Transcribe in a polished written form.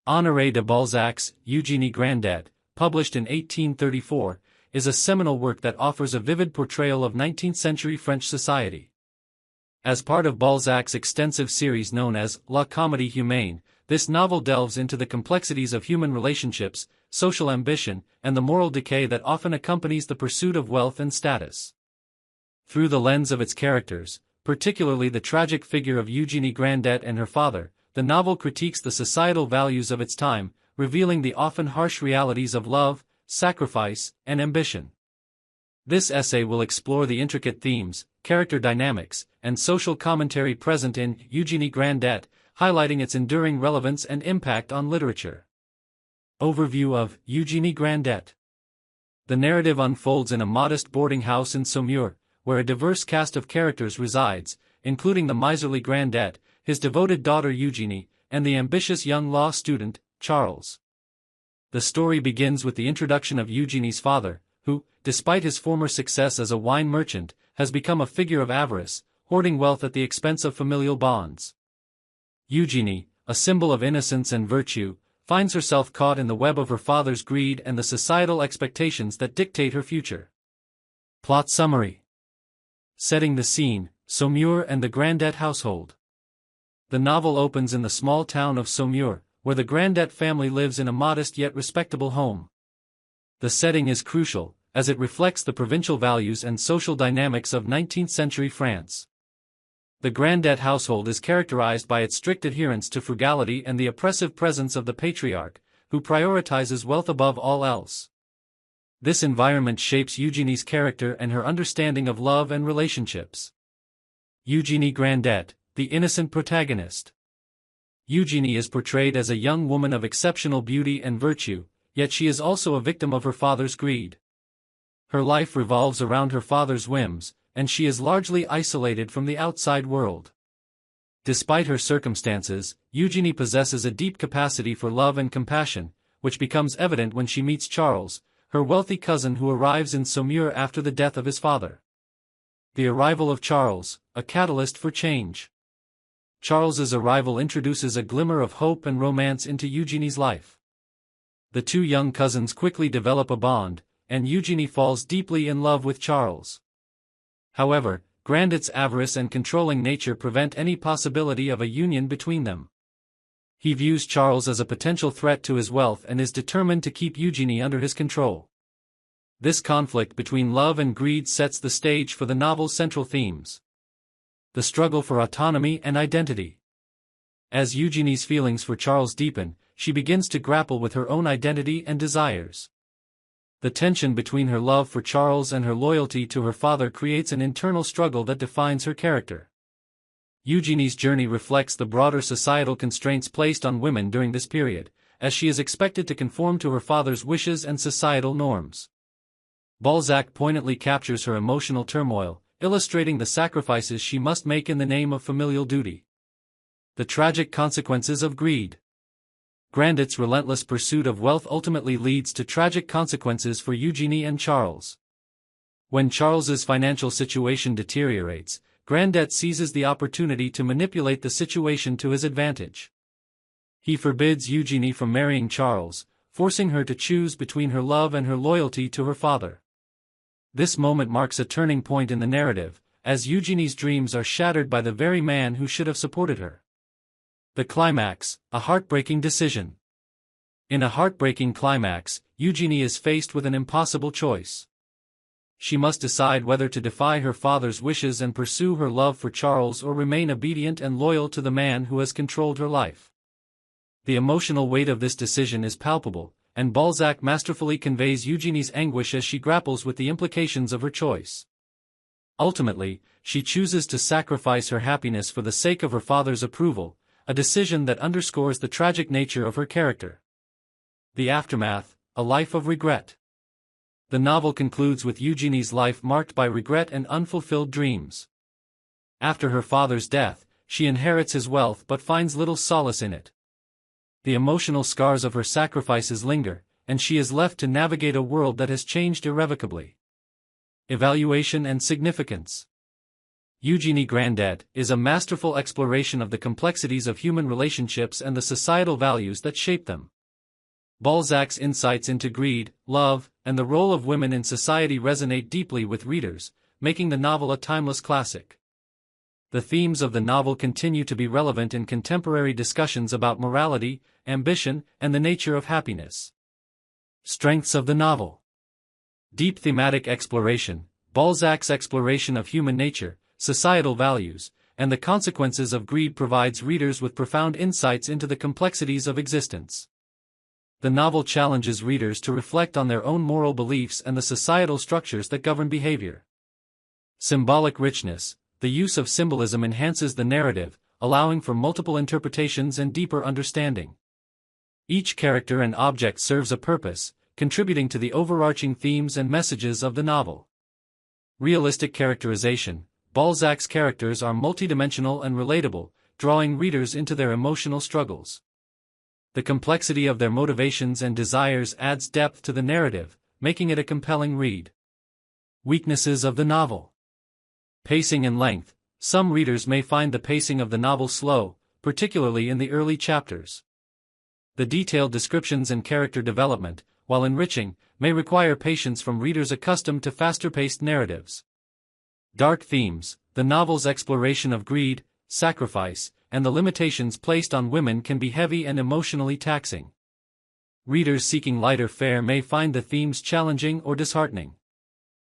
Honoré de Balzac's Eugénie Grandet, published in 1834, is a seminal work that offers a vivid portrayal of 19th-century French society. As part of Balzac's extensive series known as La Comédie Humaine, this novel delves into the complexities of human relationships, social ambition, and the moral decay that often accompanies the pursuit of wealth and status. Through the lens of its characters, particularly the tragic figure of Eugénie Grandet and her father, the novel critiques the societal values of its time, revealing the often harsh realities of love, sacrifice, and ambition. This essay will explore the intricate themes, character dynamics, and social commentary present in Eugénie Grandet, highlighting its enduring relevance and impact on literature. Overview of Eugénie Grandet. The narrative unfolds in a modest boarding house in Saumur, where a diverse cast of characters resides, including the miserly Grandet, his devoted daughter Eugénie, and the ambitious young law student, Charles. The story begins with the introduction of Eugénie's father, who, despite his former success as a wine merchant, has become a figure of avarice, hoarding wealth at the expense of familial bonds. Eugénie, a symbol of innocence and virtue, finds herself caught in the web of her father's greed and the societal expectations that dictate her future. Plot summary. Setting the scene, Saumur and the Grandet household. The novel opens in the small town of Saumur, where the Grandet family lives in a modest yet respectable home. The setting is crucial, as it reflects the provincial values and social dynamics of 19th-century France. The Grandet household is characterized by its strict adherence to frugality and the oppressive presence of the patriarch, who prioritizes wealth above all else. This environment shapes Eugénie's character and her understanding of love and relationships. Eugénie Grandet, the innocent protagonist. Eugénie is portrayed as a young woman of exceptional beauty and virtue, yet she is also a victim of her father's greed. Her life revolves around her father's whims, and she is largely isolated from the outside world. Despite her circumstances, Eugénie possesses a deep capacity for love and compassion, which becomes evident when she meets Charles, her wealthy cousin who arrives in Saumur after the death of his father. The arrival of Charles, a catalyst for change. Charles's arrival introduces a glimmer of hope and romance into Eugénie's life. The two young cousins quickly develop a bond, and Eugénie falls deeply in love with Charles. However, Grandet's avarice and controlling nature prevent any possibility of a union between them. He views Charles as a potential threat to his wealth and is determined to keep Eugénie under his control. This conflict between love and greed sets the stage for the novel's central themes. The struggle for autonomy and identity. As Eugénie's feelings for Charles deepen, she begins to grapple with her own identity and desires. The tension between her love for Charles and her loyalty to her father creates an internal struggle that defines her character. Eugénie's journey reflects the broader societal constraints placed on women during this period, as she is expected to conform to her father's wishes and societal norms. Balzac poignantly captures her emotional turmoil, illustrating the sacrifices she must make in the name of familial duty. The tragic consequences of greed. Grandet's relentless pursuit of wealth ultimately leads to tragic consequences for Eugénie and Charles. When Charles's financial situation deteriorates, Grandet seizes the opportunity to manipulate the situation to his advantage. He forbids Eugénie from marrying Charles, forcing her to choose between her love and her loyalty to her father. This moment marks a turning point in the narrative, as Eugénie's dreams are shattered by the very man who should have supported her. The climax, a heartbreaking decision. In a heartbreaking climax, Eugénie is faced with an impossible choice. She must decide whether to defy her father's wishes and pursue her love for Charles or remain obedient and loyal to the man who has controlled her life. The emotional weight of this decision is palpable, and Balzac masterfully conveys Eugénie's anguish as she grapples with the implications of her choice. Ultimately, she chooses to sacrifice her happiness for the sake of her father's approval, a decision that underscores the tragic nature of her character. The aftermath, a life of regret. The novel concludes with Eugénie's life marked by regret and unfulfilled dreams. After her father's death, she inherits his wealth but finds little solace in it. The emotional scars of her sacrifices linger, and she is left to navigate a world that has changed irrevocably. Evaluation and significance. Eugénie Grandet, is a masterful exploration of the complexities of human relationships and the societal values that shape them. Balzac's insights into greed, love, and the role of women in society resonate deeply with readers, making the novel a timeless classic. The themes of the novel continue to be relevant in contemporary discussions about morality, ambition, and the nature of happiness. Strengths of the novel: deep thematic exploration. Balzac's exploration of human nature, societal values, and the consequences of greed provides readers with profound insights into the complexities of existence. The novel challenges readers to reflect on their own moral beliefs and the societal structures that govern behavior. Symbolic richness. The use of symbolism enhances the narrative, allowing for multiple interpretations and deeper understanding. Each character and object serves a purpose, contributing to the overarching themes and messages of the novel. Realistic characterization. Balzac's characters are multidimensional and relatable, drawing readers into their emotional struggles. The complexity of their motivations and desires adds depth to the narrative, making it a compelling read. Weaknesses of the novel: pacing and length. Some readers may find the pacing of the novel slow, particularly in the early chapters. The detailed descriptions and character development, while enriching, may require patience from readers accustomed to faster-paced narratives. Dark themes. The novel's exploration of greed, sacrifice, and the limitations placed on women can be heavy and emotionally taxing. Readers seeking lighter fare may find the themes challenging or disheartening.